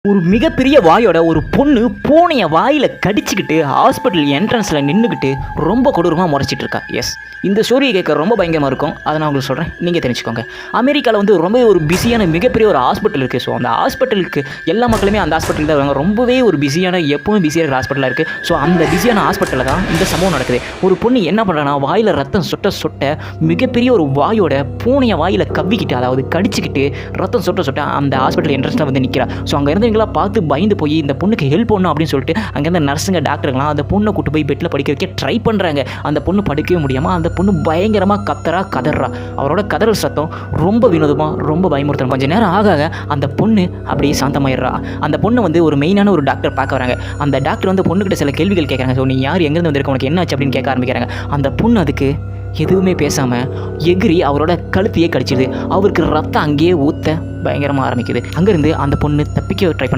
ஒரு மிகப்பெரிய வாயோட ஒரு பொண்ணு பூனையை வாயில் கடிச்சிக்கிட்டு ஹாஸ்பிட்டல் என்ட்ரன்ஸில் நின்றுக்கிட்டு ரொம்ப கொடூரமாக முறைச்சிட்டு இருக்கா. எஸ், இந்த ஸ்டோரியை கேட்க ரொம்ப பயங்கரமாக இருக்கும். அதை நான் உங்களுக்கு சொல்கிறேன், நீங்கள் தெரிஞ்சுக்கோங்க. அமெரிக்காவில் வந்து ரொம்ப ஒரு பிஸியான மிகப்பெரிய ஒரு ஹாஸ்பிட்டல் இருக்குது. ஸோ அந்த ஹாஸ்பிட்டலுக்கு எல்லா மக்களுமே அந்த ஹாஸ்பிட்டல் தான் வருவாங்க. ரொம்பவே ஒரு பிஸியான, எப்பவும் பிஸியாக இருக்கிற ஹாஸ்பிட்டலாக இருக்குது. ஸோ அந்த பிஸியான ஹாஸ்பிட்டலில் தான் இந்த சம்பவம் நடக்குது. ஒரு பொண்ணு என்ன பண்ணுறான்னா, வாயில் ரத்தம் சொட்ட சொட்ட மிகப்பெரிய ஒரு வாயோட பூனையை வாயில் கவ்விக்கிட்டு, அதாவது கடிச்சிக்கிட்டு ரத்தம் சொட்ட சொட்ட அந்த ஹாஸ்பிட்டல் என்ட்ரன்ஸில் வந்து நிற்கிறா. ஸோ அங்கே இருந்தவங்களா பார்த்து பயந்து போய் இந்த பொண்ணுக்கு ஹெல்ப் பண்ணணும் அப்படின்னு சொல்லிட்டு அங்கேருந்து நர்ஸுங்க, டாக்டருங்களாம் அந்த பொண்ணை கூட்டு போய் பெட்டில் படிக்க வைக்க ட்ரை பண்ணுறாங்க. அந்த பொண்ணு படுக்கவே முடியாமல் அந்த பொண்ணு பயங்கரமாக கதறா. அவரோட கதறல் சத்தம் ரொம்ப வினோதமாக, ரொம்ப பயமுறுத்தணும். கொஞ்சம் நேரம் ஆக அந்த பொண்ணு அப்படியே சாந்தமாயிடுறா. அந்த பொண்ணு வந்து ஒரு மெயினான ஒரு டாக்டர் பார்க்க வராங்க. அந்த டாக்டர் வந்து பொண்ணுக்கிட்ட சில கேள்விகள் கேட்குறாங்க. ஸோ நீ யார், எங்கேருந்து வந்திருக்க, உனக்கு என்ன ஆச்சு அப்படின்னு கேட்க ஆரம்பிக்கிறாங்க. அந்த பொண்ணு அதுக்கு எதுவுமே பேசாமல் எகிரி அவரோட கழுத்தையே கடிச்சிடுது. அவருக்கு ரத்தம் அங்கேயே ஊற்ற பயங்கரமாக ஆரம்பிக்குது. அங்கேருந்து அந்த பொண்ணு தப்பிக்க ட்ரை